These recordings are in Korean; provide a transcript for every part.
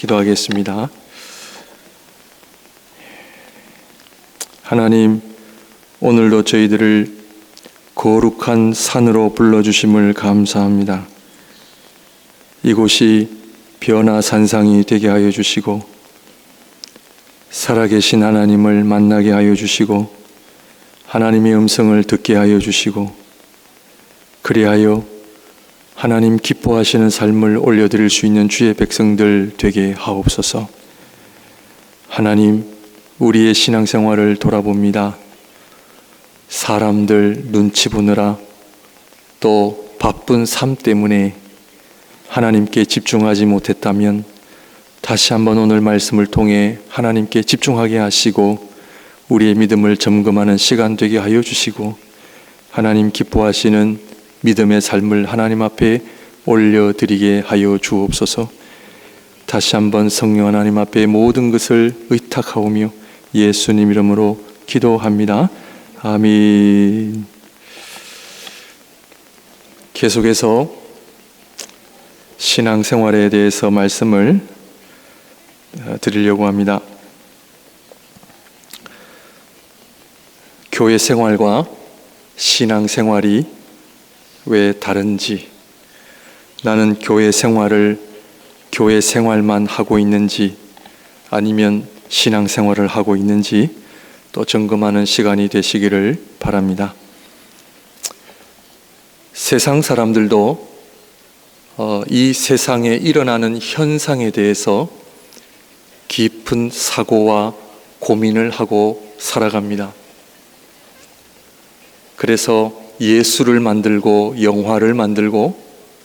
기도하겠습니다. 하나님, 오늘도 저희들을 거룩한 산으로 불러주심을 감사합니다. 이곳이 변화산상이 되게 하여 주시고 살아계신 하나님을 만나게 하여 주시고 하나님의 음성을 듣게 하여 주시고 그리하여 하나님 기뻐하시는 삶을 올려드릴 수 있는 주의 백성들 되게 하옵소서. 하나님, 우리의 신앙생활을 돌아봅니다. 사람들 눈치 보느라 또 바쁜 삶 때문에 하나님께 집중하지 못했다면 다시 한번 오늘 말씀을 통해 하나님께 집중하게 하시고 우리의 믿음을 점검하는 시간 되게 하여 주시고 하나님 기뻐하시는 믿음의 삶을 하나님 앞에 올려드리게 하여 주옵소서. 다시 한번 성령 하나님 앞에 모든 것을 의탁하오며 예수님 이름으로 기도합니다. 아멘. 계속해서 신앙생활에 대해서 말씀을 드리려고 합니다. 교회 생활과 신앙생활이 왜 다른지, 나는 교회 생활만 하고 있는지 아니면 신앙생활을 하고 있는지 또 점검하는 시간이 되시기를 바랍니다. 세상 사람들도 이 세상에 일어나는 현상에 대해서 깊은 사고와 고민을 하고 살아갑니다. 그래서 예술을 만들고 영화를 만들고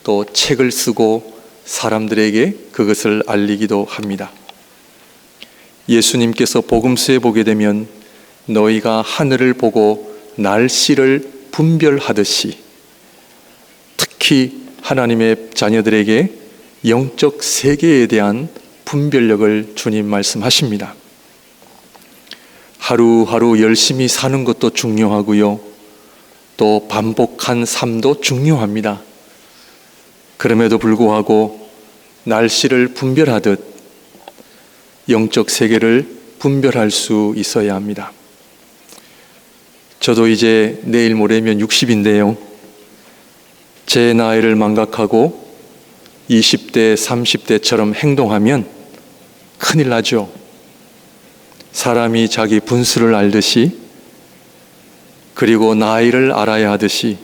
또 책을 쓰고 사람들에게 그것을 알리기도 합니다. 예수님께서 복음서에 보게 되면 너희가 하늘을 보고 날씨를 분별하듯이 특히 하나님의 자녀들에게 영적 세계에 대한 분별력을 주님 말씀하십니다. 하루하루 열심히 사는 것도 중요하고요. 또 반복한 삶도 중요합니다. 그럼에도 불구하고 날씨를 분별하듯 영적 세계를 분별할 수 있어야 합니다. 저도 이제 내일 모레면 60인데요. 제 나이를 망각하고 20대, 30대처럼 행동하면 큰일 나죠. 사람이 자기 분수를 알듯이 그리고 나이를 알아야 하듯이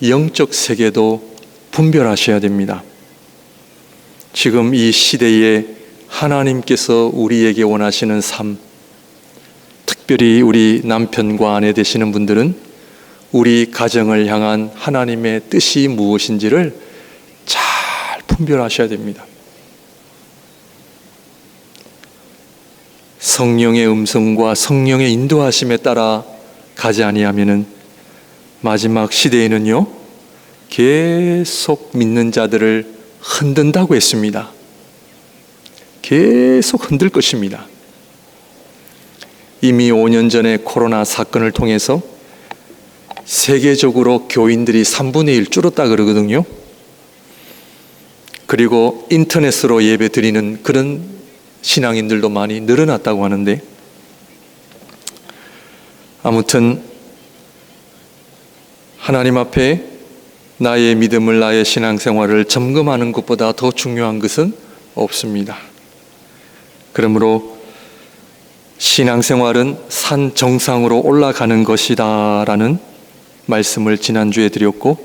영적 세계도 분별하셔야 됩니다. 지금 이 시대에 하나님께서 우리에게 원하시는 삶, 특별히 우리 남편과 아내 되시는 분들은 우리 가정을 향한 하나님의 뜻이 무엇인지를 잘 분별하셔야 됩니다. 성령의 음성과 성령의 인도하심에 따라 가지 아니하면은 마지막 시대에는요 계속 믿는 자들을 흔든다고 했습니다. 계속 흔들 것입니다. 이미 5년 전에 코로나 사건을 통해서 세계적으로 교인들이 3분의 1 줄었다 그러거든요. 그리고 인터넷으로 예배 드리는 그런 신앙인들도 많이 늘어났다고 하는데 아무튼 하나님 앞에 나의 믿음을 나의 신앙생활을 점검하는 것보다 더 중요한 것은 없습니다. 그러므로 신앙생활은 산 정상으로 올라가는 것이다 라는 말씀을 지난주에 드렸고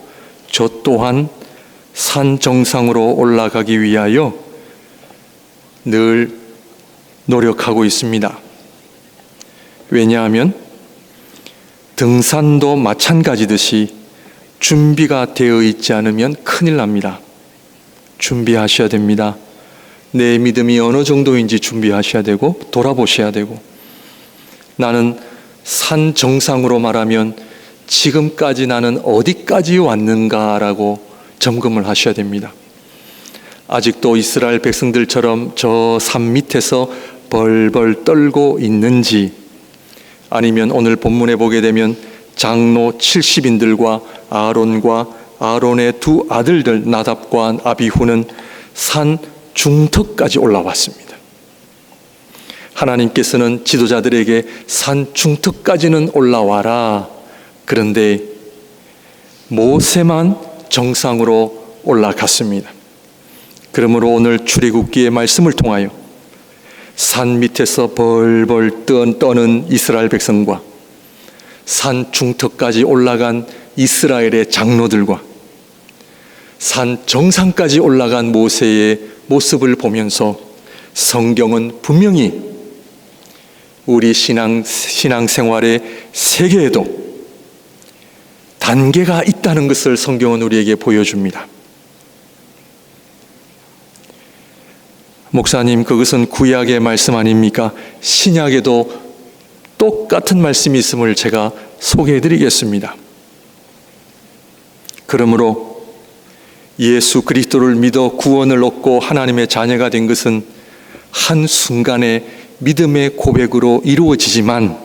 저 또한 산 정상으로 올라가기 위하여 늘 노력하고 있습니다. 왜냐하면 등산도 마찬가지듯이 준비가 되어 있지 않으면 큰일 납니다. 준비하셔야 됩니다. 내 믿음이 어느 정도인지 준비하셔야 되고 돌아보셔야 되고 나는 산 정상으로 말하면 지금까지 나는 어디까지 왔는가라고 점검을 하셔야 됩니다. 아직도 이스라엘 백성들처럼 저 산 밑에서 벌벌 떨고 있는지 아니면 오늘 본문에 보게 되면 장로 70인들과 아론과 아론의 두 아들들 나답과 아비후는 산 중턱까지 올라왔습니다. 하나님께서는 지도자들에게 산 중턱까지는 올라와라. 그런데 모세만 정상으로 올라갔습니다. 그러므로 오늘 출애굽기의 말씀을 통하여 산 밑에서 벌벌 떠는 이스라엘 백성과 산 중턱까지 올라간 이스라엘의 장로들과 산 정상까지 올라간 모세의 모습을 보면서 성경은 분명히 우리 신앙생활의 세계에도 단계가 있다는 것을 성경은 우리에게 보여줍니다. 목사님, 그것은 구약의 말씀 아닙니까? 신약에도 똑같은 말씀이 있음을 제가 소개해 드리겠습니다. 그러므로 예수 그리스도를 믿어 구원을 얻고 하나님의 자녀가 된 것은 한순간의 믿음의 고백으로 이루어지지만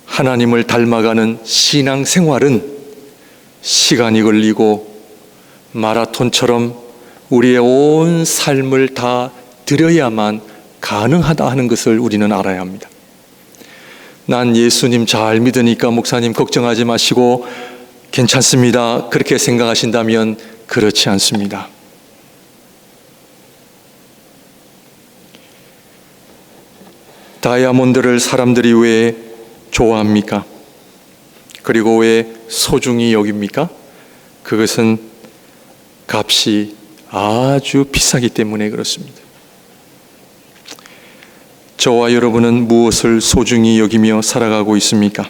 하나님을 닮아가는 신앙생활은 시간이 걸리고 마라톤처럼 우리의 온 삶을 다 드려야만 가능하다 하는 것을 우리는 알아야 합니다. 난 예수님 잘 믿으니까 목사님 걱정하지 마시고 괜찮습니다. 그렇게 생각하신다면 그렇지 않습니다. 다이아몬드를 사람들이 왜 좋아합니까? 그리고 왜 소중히 여깁니까? 그것은 값이 아주 비싸기 때문에 그렇습니다. 저와 여러분은 무엇을 소중히 여기며 살아가고 있습니까?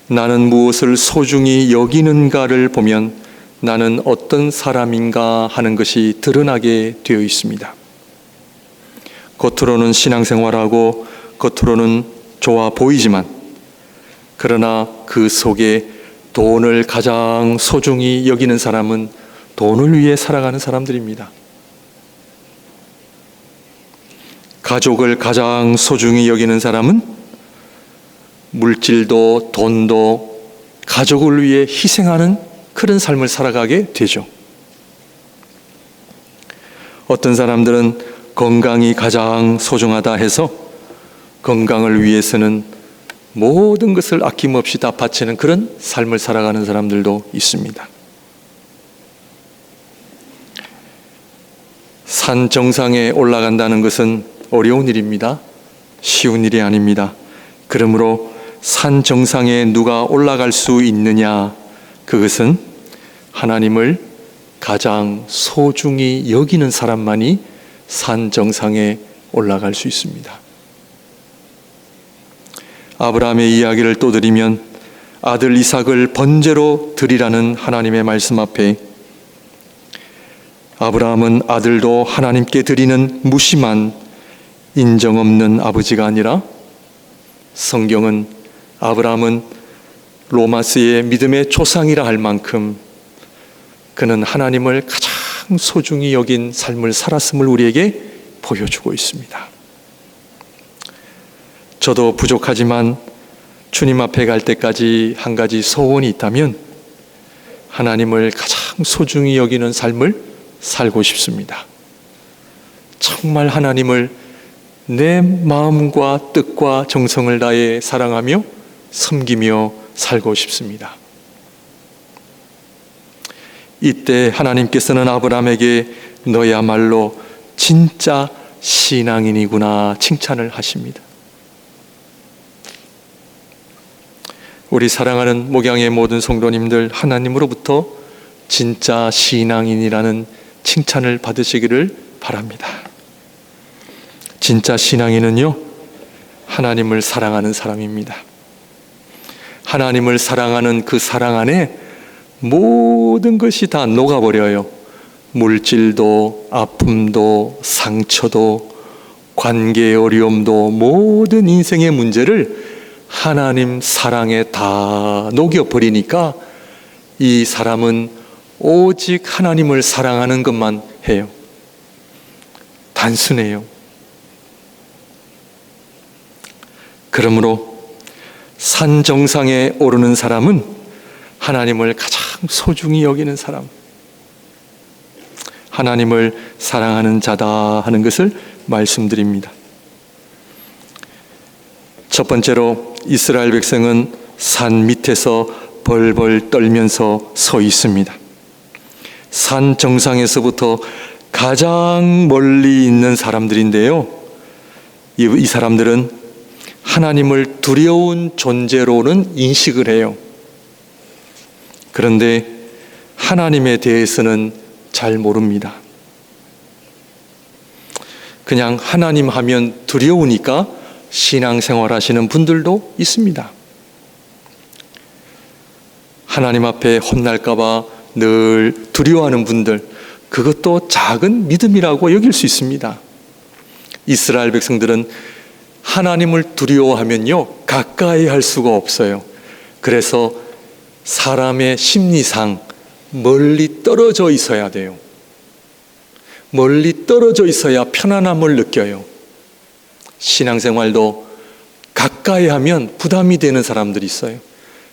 나는 무엇을 소중히 여기는가를 보면 나는 어떤 사람인가 하는 것이 드러나게 되어 있습니다. 겉으로는 신앙생활하고 겉으로는 좋아 보이지만 그러나 그 속에 돈을 가장 소중히 여기는 사람은 돈을 위해 살아가는 사람들입니다. 가족을 가장 소중히 여기는 사람은 물질도 돈도 가족을 위해 희생하는 그런 삶을 살아가게 되죠. 어떤 사람들은 건강이 가장 소중하다 해서 건강을 위해서는 모든 것을 아낌없이 다 바치는 그런 삶을 살아가는 사람들도 있습니다. 산 정상에 올라간다는 것은 어려운 일입니다. 쉬운 일이 아닙니다. 그러므로 산 정상에 누가 올라갈 수 있느냐? 그것은 하나님을 가장 소중히 여기는 사람만이 산 정상에 올라갈 수 있습니다. 아브라함의 이야기를 또 드리면 아들 이삭을 번제로 드리라는 하나님의 말씀 앞에 아브라함은 아들도 하나님께 드리는 무심한 인정 없는 아버지가 아니라 성경은 아브라함은 로마스의 믿음의 조상이라 할 만큼 그는 하나님을 가장 소중히 여긴 삶을 살았음을 우리에게 보여주고 있습니다. 저도 부족하지만 주님 앞에 갈 때까지 한 가지 소원이 있다면 하나님을 가장 소중히 여기는 삶을 살고 싶습니다. 정말 하나님을 내 마음과 뜻과 정성을 다해 사랑하며 섬기며 살고 싶습니다. 이때 하나님께서는 아브라함에게 너야말로 진짜 신앙인이구나 칭찬을 하십니다. 우리 사랑하는 목양의 모든 성도님들, 하나님으로부터 진짜 신앙인이라는 칭찬을 받으시기를 바랍니다. 진짜 신앙인은요, 하나님을 사랑하는 사람입니다. 하나님을 사랑하는 그 사랑 안에 모든 것이 다 녹아버려요. 물질도, 아픔도, 상처도, 관계의 어려움도, 모든 인생의 문제를 하나님 사랑에 다 녹여버리니까 이 사람은 오직 하나님을 사랑하는 것만 해요. 단순해요. 그러므로 산 정상에 오르는 사람은 하나님을 가장 소중히 여기는 사람, 하나님을 사랑하는 자다 하는 것을 말씀드립니다. 첫 번째로 이스라엘 백성은 산 밑에서 벌벌 떨면서 서 있습니다. 산 정상에서부터 가장 멀리 있는 사람들인데요, 이 사람들은 하나님을 두려운 존재로는 인식을 해요. 그런데 하나님에 대해서는 잘 모릅니다. 그냥 하나님 하면 두려우니까 신앙생활 하시는 분들도 있습니다. 하나님 앞에 혼날까봐 늘 두려워하는 분들, 그것도 작은 믿음이라고 여길 수 있습니다. 이스라엘 백성들은 하나님을 두려워하면요, 가까이 할 수가 없어요. 그래서 사람의 심리상 멀리 떨어져 있어야 돼요. 멀리 떨어져 있어야 편안함을 느껴요. 신앙생활도 가까이 하면 부담이 되는 사람들이 있어요.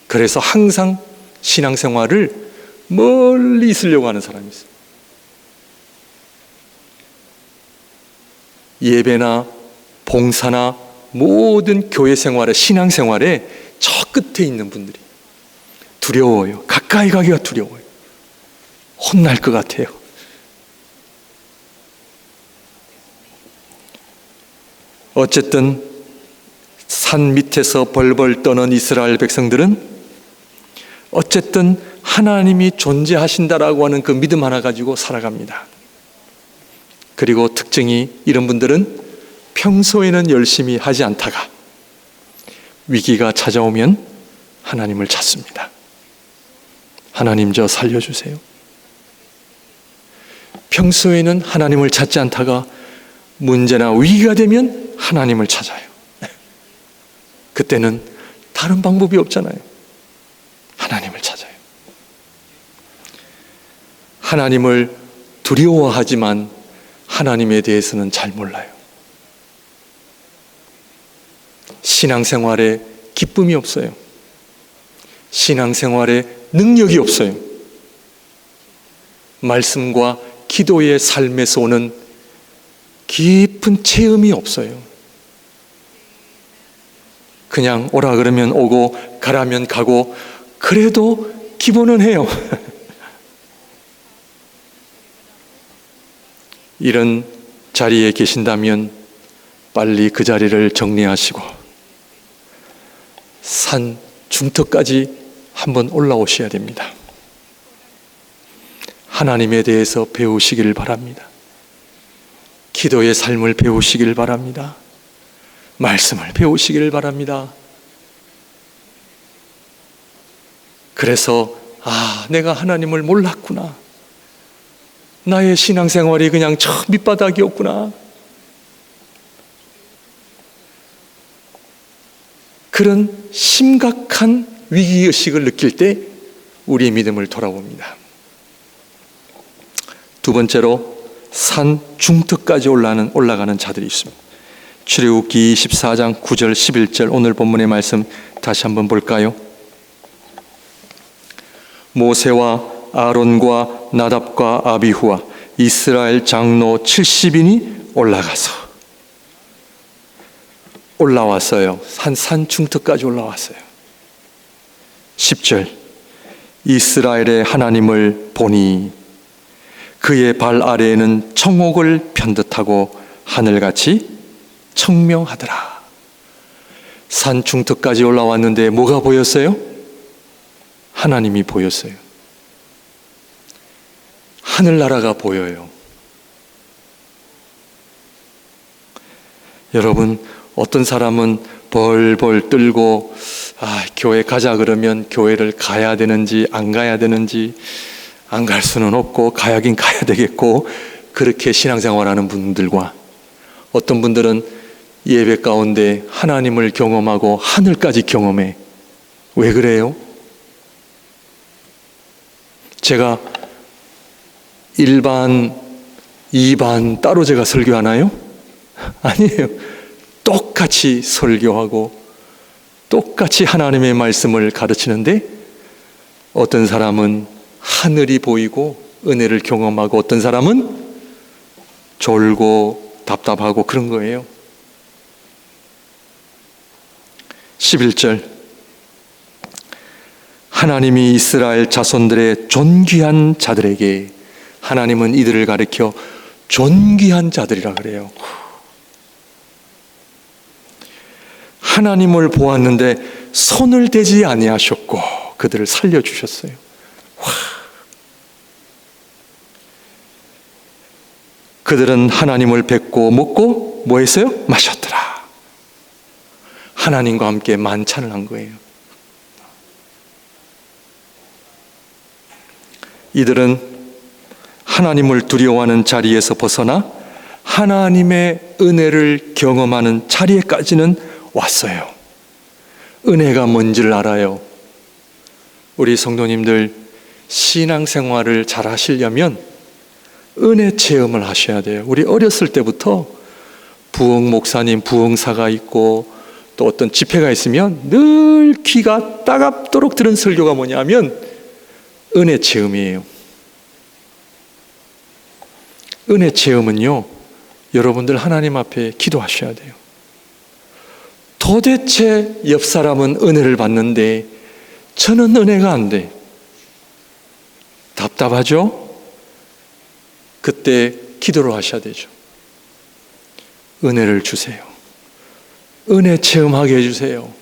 그래서 항상 신앙생활을 멀리 있으려고 하는 사람이 있어요. 예배나 봉사나 모든 교회 생활에, 신앙생활에 저 끝에 있는 분들이 두려워요. 가까이 가기가 두려워요. 혼날 것 같아요. 어쨌든 산 밑에서 벌벌 떠는 이스라엘 백성들은 어쨌든 하나님이 존재하신다라고 하는 그 믿음 하나 가지고 살아갑니다. 그리고 특징이, 이런 분들은 평소에는 열심히 하지 않다가 위기가 찾아오면 하나님을 찾습니다. 하나님, 저 살려주세요. 평소에는 하나님을 찾지 않다가 문제나 위기가 되면 하나님을 찾아요. 그때는 다른 방법이 없잖아요. 하나님을 찾아요. 하나님을 두려워하지만 하나님에 대해서는 잘 몰라요. 신앙생활에 기쁨이 없어요. 신앙생활에 능력이 없어요. 말씀과 기도의 삶에서 오는 깊은 체험이 없어요. 그냥 오라 그러면 오고 가라면 가고, 그래도 기본은 해요. 이런 자리에 계신다면 빨리 그 자리를 정리하시고 산 중턱까지 한번 올라오셔야 됩니다. 하나님에 대해서 배우시기를 바랍니다. 기도의 삶을 배우시기를 바랍니다. 말씀을 배우시기를 바랍니다. 그래서 내가 하나님을 몰랐구나. 나의 신앙생활이 그냥 저 밑바닥이었구나. 그런 심각한 위기의식을 느낄 때 우리의 믿음을 돌아봅니다. 두 번째로 산 중턱까지 올라가는 자들이 있습니다. 출애굽기 24장 9절 11절, 오늘 본문의 말씀 다시 한번 볼까요? 모세와 아론과 나답과 아비후와 이스라엘 장로 70인이 올라왔어요. 산 중턱까지 올라왔어요. 10절, 이스라엘의 하나님을 보니 그의 발 아래에는 청옥을 편듯하고 하늘같이 청명하더라. 산 중턱까지 올라왔는데 뭐가 보였어요? 하나님이 보였어요. 하늘나라가 보여요. 여러분, 어떤 사람은 벌벌 떨고 교회 가자 그러면 교회를 가야 되는지 안 가야 되는지, 안 갈 수는 없고 가야긴 가야 되겠고, 그렇게 신앙생활하는 분들과 어떤 분들은 예배 가운데 하나님을 경험하고 하늘까지 경험해. 왜 그래요? 제가 1반, 2반 따로 제가 설교하나요? 아니에요. 똑같이 설교하고 똑같이 하나님의 말씀을 가르치는데 어떤 사람은 하늘이 보이고 은혜를 경험하고 어떤 사람은 졸고 답답하고 그런 거예요. 11절, 하나님이 이스라엘 자손들의 존귀한 자들에게, 하나님은 이들을 가리켜 존귀한 자들이라 그래요. 하나님을 보았는데 손을 대지 아니하셨고 그들을 살려주셨어요. 와. 그들은 하나님을 뵙고 먹고 뭐 했어요? 마셨더라. 하나님과 함께 만찬을 한 거예요. 이들은 하나님을 두려워하는 자리에서 벗어나 하나님의 은혜를 경험하는 자리에까지는 왔어요. 은혜가 뭔지를 알아요. 우리 성도님들 신앙생활을 잘 하시려면 은혜 체험을 하셔야 돼요. 우리 어렸을 때부터 부흥 목사님, 부흥사가 있고 또 어떤 집회가 있으면 늘 귀가 따갑도록 들은 설교가 뭐냐면 은혜 체험이에요. 은혜 체험은요, 여러분들 하나님 앞에 기도하셔야 돼요. 도대체 옆 사람은 은혜를 받는데 저는 은혜가 안 돼. 답답하죠? 그때 기도를 하셔야 되죠. 은혜를 주세요. 은혜 체험하게 해주세요.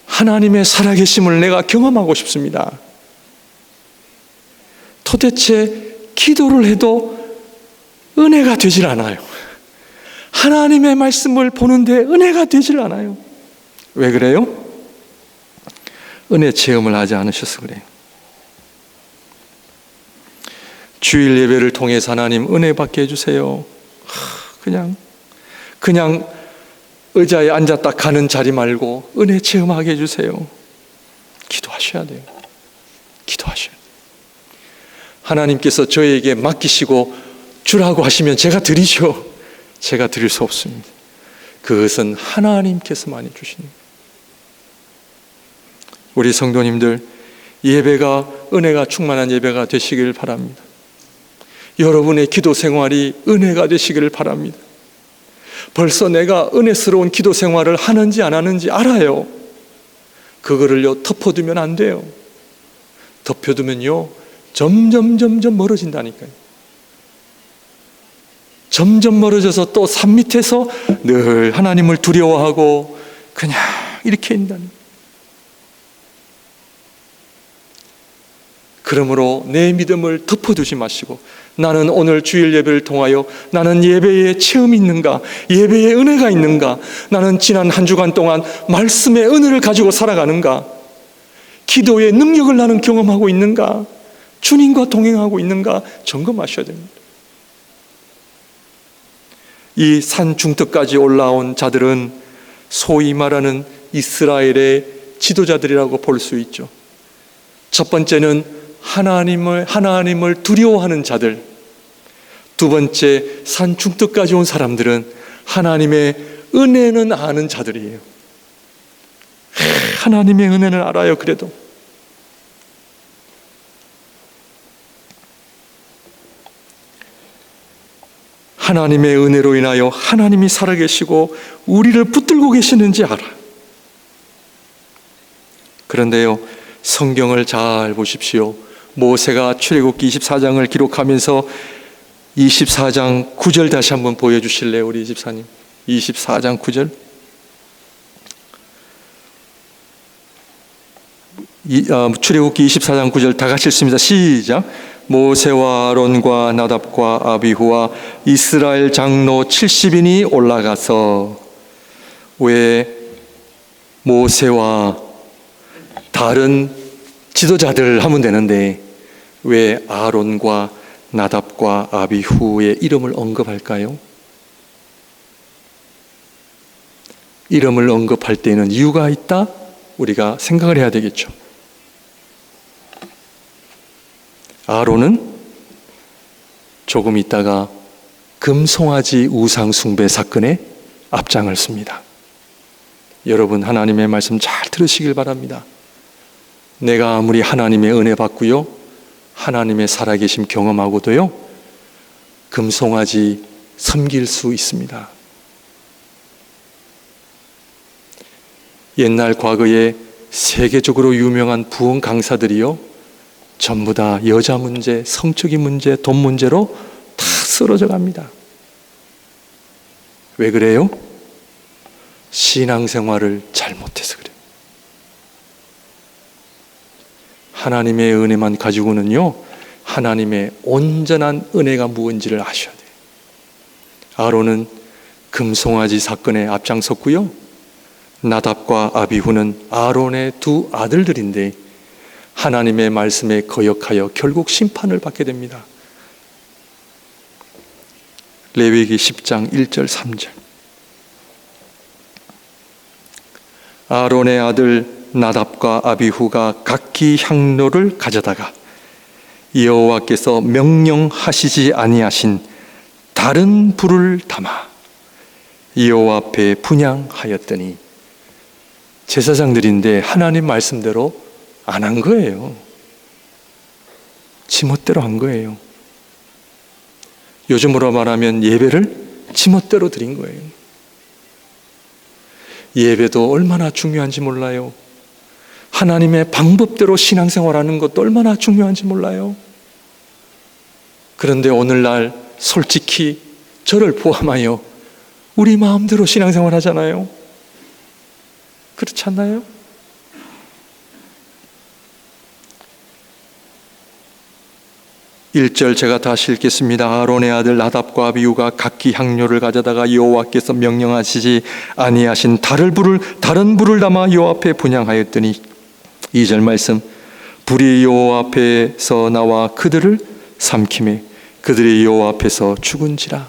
하나님의 살아계심을 내가 경험하고 싶습니다. 도대체 기도를 해도 은혜가 되질 않아요. 하나님의 말씀을 보는데 은혜가 되질 않아요. 왜 그래요? 은혜 체험을 하지 않으셔서 그래요. 주일 예배를 통해서 하나님 은혜 받게 해주세요. 그냥 의자에 앉았다 가는 자리 말고 은혜 체험하게 해주세요. 기도하셔야 돼요. 기도하셔야 돼요. 하나님께서 저에게 맡기시고 주라고 하시면 제가 드리죠. 제가 드릴 수 없습니다. 그것은 하나님께서만이 주시는 거예요. 우리 성도님들, 예배가 은혜가 충만한 예배가 되시길 바랍니다. 여러분의 기도 생활이 은혜가 되시기를 바랍니다. 벌써 내가 은혜스러운 기도 생활을 하는지 안 하는지 알아요. 그거를요 덮어두면 안 돼요. 덮여두면요 점점 멀어진다니까요. 점점 멀어져서 또 산 밑에서 늘 하나님을 두려워하고 그냥 이렇게 있다니. 그러므로 내 믿음을 덮어두지 마시고, 나는 오늘 주일 예배를 통하여 나는 예배에 체험이 있는가, 예배에 은혜가 있는가, 나는 지난 한 주간 동안 말씀의 은혜를 가지고 살아가는가, 기도의 능력을 나는 경험하고 있는가, 주님과 동행하고 있는가 점검하셔야 됩니다. 이 산 중턱까지 올라온 자들은 소위 말하는 이스라엘의 지도자들이라고 볼 수 있죠. 첫 번째는 하나님을 두려워하는 자들, 두 번째 산 중턱까지 온 사람들은 하나님의 은혜는 아는 자들이에요. 하나님의 은혜는 알아요. 그래도 하나님의 은혜로 인하여 하나님이 살아계시고 우리를 붙들고 계시는지 알아. 그런데요, 성경을 잘 보십시오. 모세가 출애굽기 24장을 기록하면서 24장 9절 다시 한번 보여주실래요, 우리 집사님? 24장 9절. 출애굽기 24장 9절 다 같이 읽습니다. 시작. 모세와 아론과 나답과 아비후와 이스라엘 장로 70인이 올라가서, 왜 모세와 다른 지도자들 하면 되는데 왜 아론과 나답과 아비후의 이름을 언급할까요? 이름을 언급할 때는 이유가 있다? 우리가 생각을 해야 되겠죠. 아론은 조금 있다가 금송아지 우상 숭배 사건에 앞장을 씁니다. 여러분, 하나님의 말씀 잘 들으시길 바랍니다. 내가 아무리 하나님의 은혜 받고요, 하나님의 살아계심 경험하고도요, 금송아지 섬길 수 있습니다. 옛날 과거에 세계적으로 유명한 부흥 강사들이요, 전부 다 여자 문제, 성적인 문제, 돈 문제로 다 쓰러져 갑니다. 왜 그래요? 신앙생활을 잘못해서 그래요. 하나님의 은혜만 가지고는요, 하나님의 온전한 은혜가 무엇인지를 아셔야 돼요. 아론은 금송아지 사건에 앞장섰고요, 나답과 아비후는 아론의 두 아들들인데 하나님의 말씀에 거역하여 결국 심판을 받게 됩니다. 레위기 10장 1절 3절. 아론의 아들 나답과 아비후가 각기 향로를 가져다가 여호와께서 명령하시지 아니하신 다른 불을 담아 여호와 앞에 분향하였더니, 제사장들인데 하나님 말씀대로 안 한 거예요. 지멋대로 한 거예요. 요즘으로 말하면 예배를 지멋대로 드린 거예요. 예배도 얼마나 중요한지 몰라요. 하나님의 방법대로 신앙생활하는 것도 얼마나 중요한지 몰라요. 그런데 오늘날 솔직히 저를 포함하여 우리 마음대로 신앙생활 하잖아요. 그렇지 않나요? 일 절 제가 다시 읽겠습니다. 아론의 아들 나답과 아비후가 각기 향료를 가져다가 여호와께서 명령하시지 아니하신 다른 불을 담아 여호와 앞에 분향하였더니, 2절 말씀, 불이 여호와 앞에서 나와 그들을 삼키매 그들이 여호와 앞에서 죽은지라.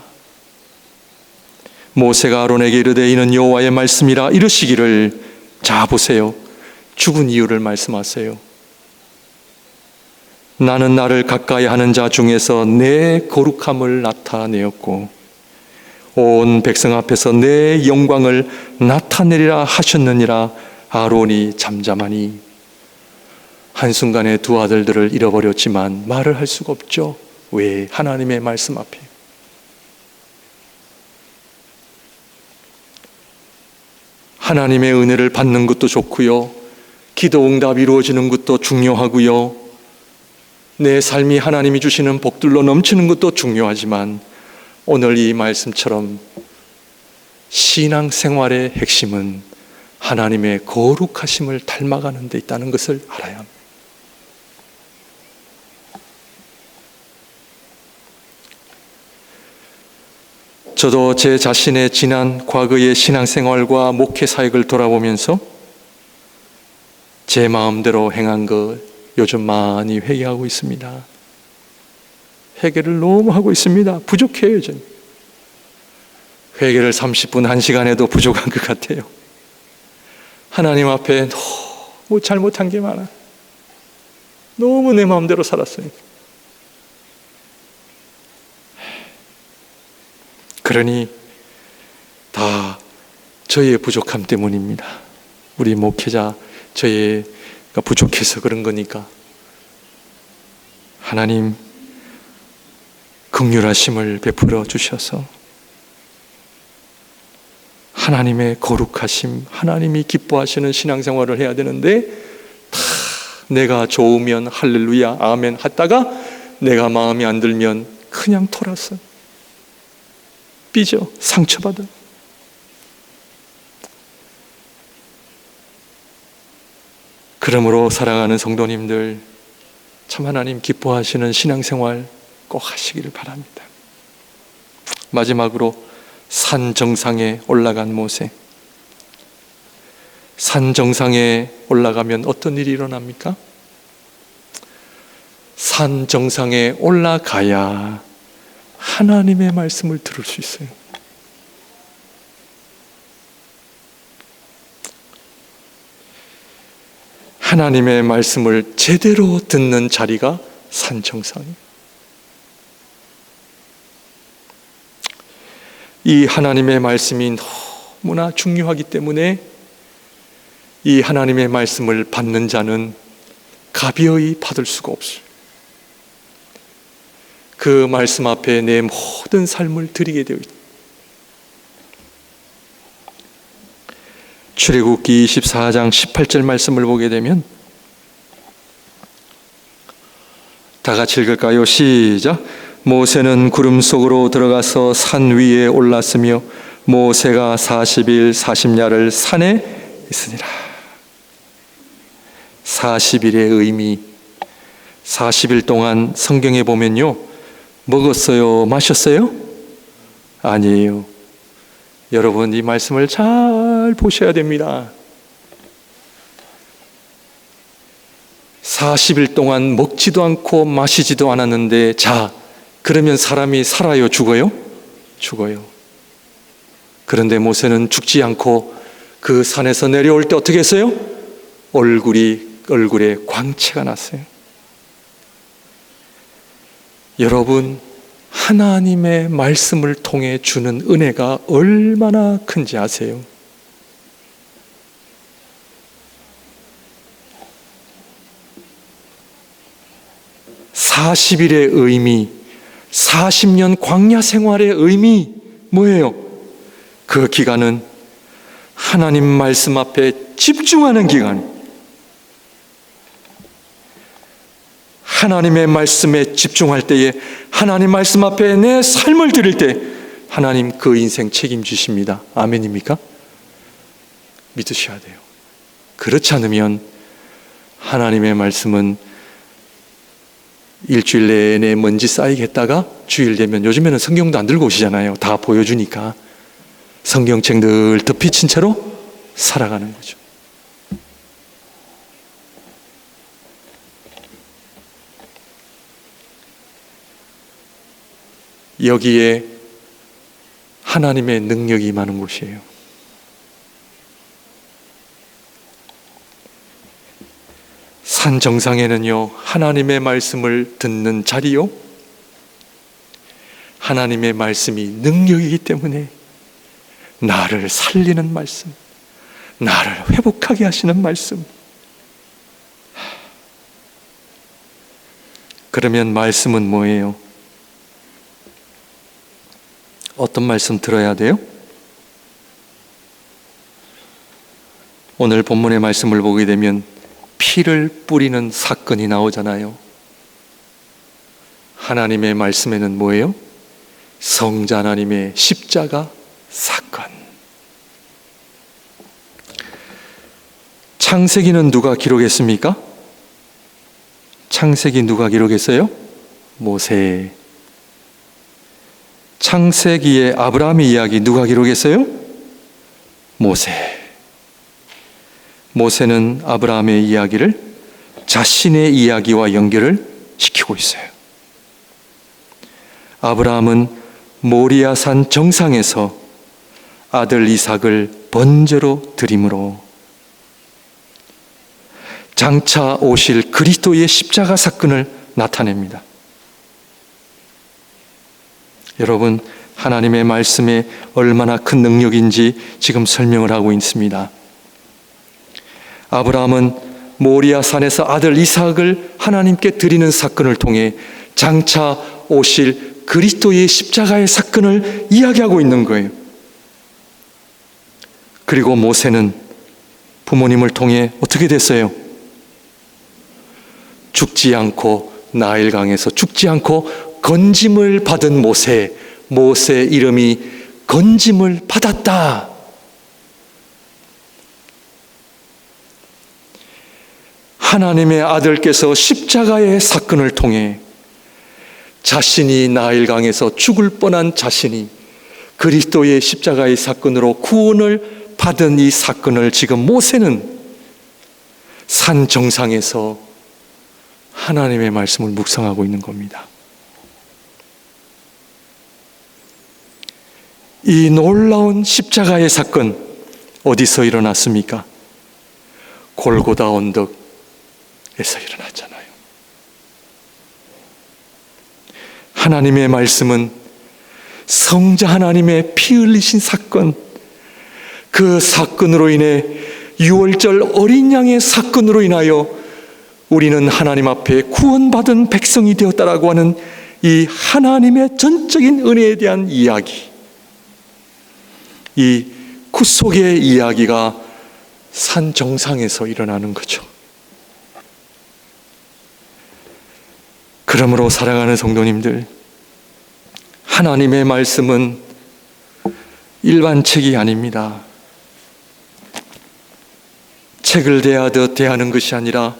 모세가 아론에게 이르되 이는 여호와의 말씀이라 이르시기를, 자 보세요, 죽은 이유를 말씀하세요. 나는 나를 가까이 하는 자 중에서 내 거룩함을 나타내었고 온 백성 앞에서 내 영광을 나타내리라 하셨느니라. 아론이 잠잠하니, 한순간에 두 아들들을 잃어버렸지만 말을 할 수가 없죠. 왜? 하나님의 말씀 앞에. 하나님의 은혜를 받는 것도 좋고요, 기도 응답 이루어지는 것도 중요하고요, 내 삶이 하나님이 주시는 복들로 넘치는 것도 중요하지만, 오늘 이 말씀처럼 신앙생활의 핵심은 하나님의 거룩하심을 닮아가는 데 있다는 것을 알아야 합니다. 저도 제 자신의 지난 과거의 신앙생활과 목회 사역을 돌아보면서 제 마음대로 행한 것 요즘 많이 회개하고 있습니다. 회개를 너무 하고 있습니다. 부족해요. 저는 회개를 30분 1시간 해도 부족한 것 같아요. 하나님 앞에 너무 잘못한 게 많아. 너무 내 마음대로 살았어요. 그러니 다 저의 부족함 때문입니다. 우리 목회자 저희가 부족해서 그런 거니까 하나님 긍휼하심을 베풀어 주셔서 하나님의 거룩하심, 하나님이 기뻐하시는 신앙생활을 해야 되는데, 다 내가 좋으면 할렐루야 아멘 하다가 내가 마음에 안 들면 그냥 돌아서 삐져 상처받아. 그러므로 사랑하는 성도님들, 참 하나님 기뻐하시는 신앙생활 꼭 하시기를 바랍니다. 마지막으로 산 정상에 올라간 모세. 산 정상에 올라가면 어떤 일이 일어납니까? 산 정상에 올라가야 하나님의 말씀을 들을 수 있어요. 하나님의 말씀을 제대로 듣는 자리가 산 정상이에요. 이 하나님의 말씀이 너무나 중요하기 때문에 이 하나님의 말씀을 받는 자는 가벼이 받을 수가 없어요. 그 말씀 앞에 내 모든 삶을 드리게 되어 있다. 출애굽기 24장 18절 말씀을 보게 되면 다 같이 읽을까요? 시작. 모세는 구름 속으로 들어가서 산 위에 올랐으며 모세가 40일 40야를 산에 있으니라. 40일의 의미, 40일 동안 성경에 보면요, 먹었어요? 마셨어요? 아니에요. 여러분, 이 말씀을 잘 보셔야 됩니다. 40일 동안 먹지도 않고 마시지도 않았는데, 자, 그러면 사람이 살아요? 죽어요? 죽어요. 그런데 모세는 죽지 않고 그 산에서 내려올 때 어떻게 했어요? 얼굴에 광채가 났어요. 여러분, 하나님의 말씀을 통해 주는 은혜가 얼마나 큰지 아세요? (40일의) 의미, 40년 광야 생활의 의미 뭐예요? 그 기간은 하나님 말씀 앞에 집중하는 기간, 하나님의 말씀에 집중할 때에, 하나님 말씀 앞에 내 삶을 드릴 때 하나님 그 인생 책임지십니다. 아멘입니까? 믿으셔야 돼요. 그렇지 않으면 하나님의 말씀은 일주일 내내 먼지 쌓이겠다가 주일 되면, 요즘에는 성경도 안 들고 오시잖아요. 다 보여주니까 성경책 늘 덮이친 채로 살아가는 거죠. 여기에 하나님의 능력이 임하는 곳이에요. 산 정상에는요, 하나님의 말씀을 듣는 자리요, 하나님의 말씀이 능력이기 때문에 나를 살리는 말씀, 나를 회복하게 하시는 말씀. 그러면 말씀은 뭐예요? 어떤 말씀 들어야 돼요? 오늘 본문의 말씀을 보게 되면 피를 뿌리는 사건이 나오잖아요. 하나님의 말씀에는 뭐예요? 성자 하나님의 십자가 사건. 창세기는 누가 기록했습니까? 창세기 누가 기록했어요? 모세. 창세기의 아브라함의 이야기 누가 기록했어요? 모세. 모세는 아브라함의 이야기를 자신의 이야기와 연결을 시키고 있어요. 아브라함은 모리아산 정상에서 아들 이삭을 번제로 드림으로 장차 오실 그리스도의 십자가 사건을 나타냅니다. 여러분, 하나님의 말씀에 얼마나 큰 능력인지 지금 설명을 하고 있습니다. 아브라함은 모리아산에서 아들 이삭을 하나님께 드리는 사건을 통해 장차 오실 그리스도의 십자가의 사건을 이야기하고 있는 거예요. 그리고 모세는 부모님을 통해 어떻게 됐어요? 죽지 않고, 나일강에서 죽지 않고 건짐을 받은 모세. 모세 이름이 건짐을 받았다. 하나님의 아들께서 십자가의 사건을 통해 자신이 나일강에서 죽을 뻔한 자신이 그리스도의 십자가의 사건으로 구원을 받은 이 사건을 지금 모세는 산 정상에서 하나님의 말씀을 묵상하고 있는 겁니다. 이 놀라운 십자가의 사건 어디서 일어났습니까? 골고다 언덕에서 일어났잖아요. 하나님의 말씀은 성자 하나님의 피 흘리신 사건, 그 사건으로 인해 유월절 어린 양의 사건으로 인하여 우리는 하나님 앞에 구원받은 백성이 되었다라고 하는 이 하나님의 전적인 은혜에 대한 이야기, 이 구속의 이야기가 산 정상에서 일어나는 거죠. 그러므로 사랑하는 성도님들, 하나님의 말씀은 일반 책이 아닙니다. 책을 대하듯 대하는 것이 아니라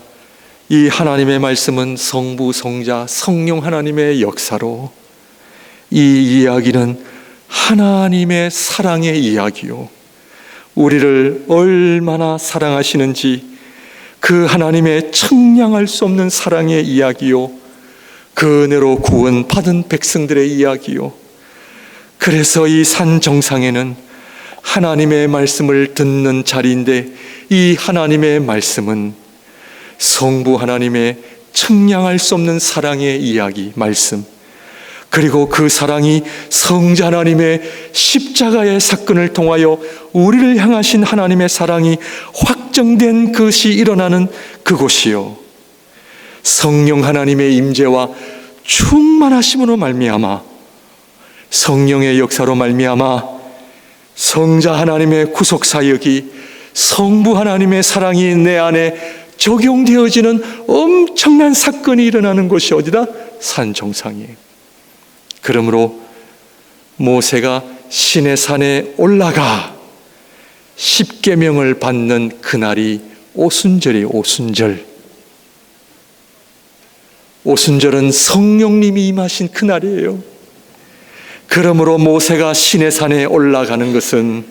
이 하나님의 말씀은 성부, 성자, 성령 하나님의 역사로, 이 이야기는 하나님의 사랑의 이야기요, 우리를 얼마나 사랑하시는지 그 하나님의 청량할 수 없는 사랑의 이야기요, 그 은혜로 구원받은 백성들의 이야기요. 그래서 이 산 정상에는 하나님의 말씀을 듣는 자리인데, 이 하나님의 말씀은 성부 하나님의 청량할 수 없는 사랑의 이야기, 말씀, 그리고 그 사랑이 성자 하나님의 십자가의 사건을 통하여 우리를 향하신 하나님의 사랑이 확정된 것이 일어나는 그곳이요, 성령 하나님의 임재와 충만하심으로 말미암아, 성령의 역사로 말미암아 성자 하나님의 구속 사역이, 성부 하나님의 사랑이 내 안에 적용되어지는 엄청난 사건이 일어나는 곳이 어디다? 산 정상이에요. 그러므로 모세가 시내산에 올라가 십계명을 받는 그날이 오순절이에요. 오순절. 오순절은 성령님이 임하신 그날이에요. 그러므로 모세가 시내산에 올라가는 것은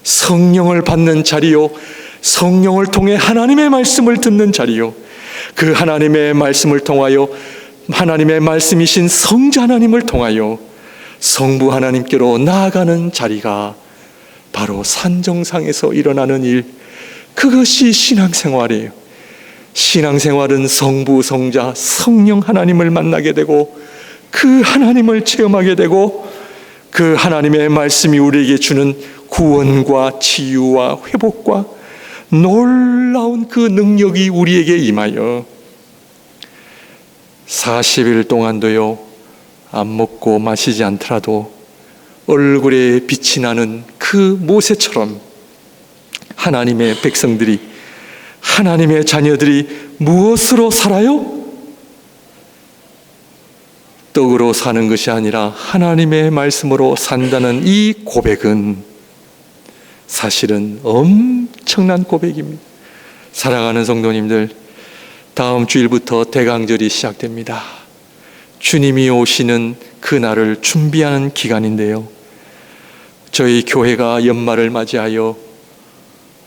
성령을 받는 자리요, 성령을 통해 하나님의 말씀을 듣는 자리요, 그 하나님의 말씀을 통하여 하나님의 말씀이신 성자 하나님을 통하여 성부 하나님께로 나아가는 자리가 바로 산정상에서 일어나는 일, 그것이 신앙생활이에요. 신앙생활은 성부, 성자, 성령 하나님을 만나게 되고, 그 하나님을 체험하게 되고, 그 하나님의 말씀이 우리에게 주는 구원과 치유와 회복과 놀라운 그 능력이 우리에게 임하여 40일 동안도요, 안 먹고 마시지 않더라도 얼굴에 빛이 나는 그 모세처럼 하나님의 백성들이, 하나님의 자녀들이 무엇으로 살아요? 떡으로 사는 것이 아니라 하나님의 말씀으로 산다는 이 고백은 사실은 엄청난 고백입니다. 사랑하는 성도님들, 다음 주일부터 대강절이 시작됩니다. 주님이 오시는 그날을 준비하는 기간인데요, 저희 교회가 연말을 맞이하여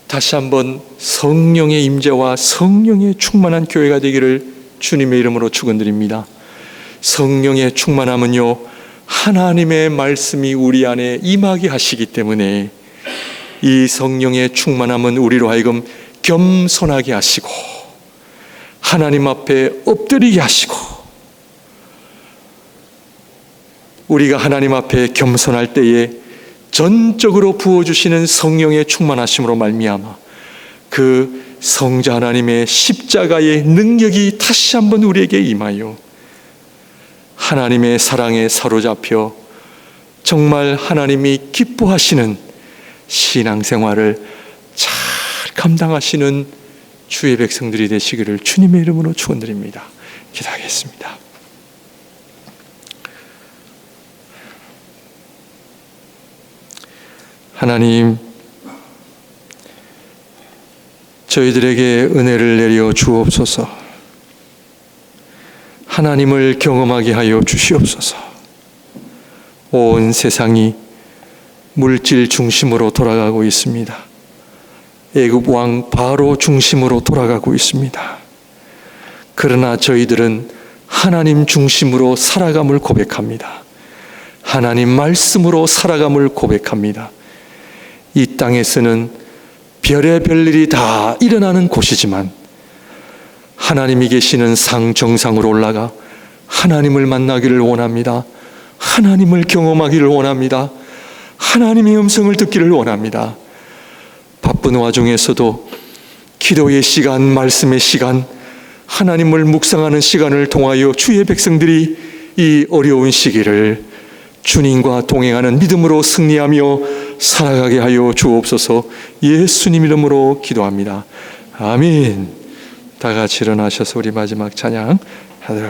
다시 한번 성령의 임재와 성령의 충만한 교회가 되기를 주님의 이름으로 축원드립니다. 성령의 충만함은요, 하나님의 말씀이 우리 안에 임하게 하시기 때문에, 이 성령의 충만함은 우리로 하여금 겸손하게 하시고 하나님 앞에 엎드리게 하시고, 우리가 하나님 앞에 겸손할 때에 전적으로 부어주시는 성령의 충만하심으로 말미암아 그 성자 하나님의 십자가의 능력이 다시 한번 우리에게 임하여 하나님의 사랑에 사로잡혀 정말 하나님이 기뻐하시는 신앙생활을 잘 감당하시는 주의 백성들이 되시기를 주님의 이름으로 축원드립니다. 기도하겠습니다. 하나님, 저희들에게 은혜를 내려 주옵소서. 하나님을 경험하게 하여 주시옵소서. 온 세상이 물질 중심으로 돌아가고 있습니다. 애굽 왕 바로 중심으로 돌아가고 있습니다. 그러나 저희들은 하나님 중심으로 살아감을 고백합니다. 하나님 말씀으로 살아감을 고백합니다. 이 땅에서는 별의별 일이 다 일어나는 곳이지만 하나님이 계시는 상 정상으로 올라가 하나님을 만나기를 원합니다. 하나님을 경험하기를 원합니다. 하나님의 음성을 듣기를 원합니다. 바쁜 와중에서도 기도의 시간, 말씀의 시간, 하나님을 묵상하는 시간을 통하여 주의 백성들이 이 어려운 시기를 주님과 동행하는 믿음으로 승리하며 살아가게 하여 주옵소서. 예수님 이름으로 기도합니다. 아멘. 다 같이 일어나셔서 우리 마지막 찬양 하도록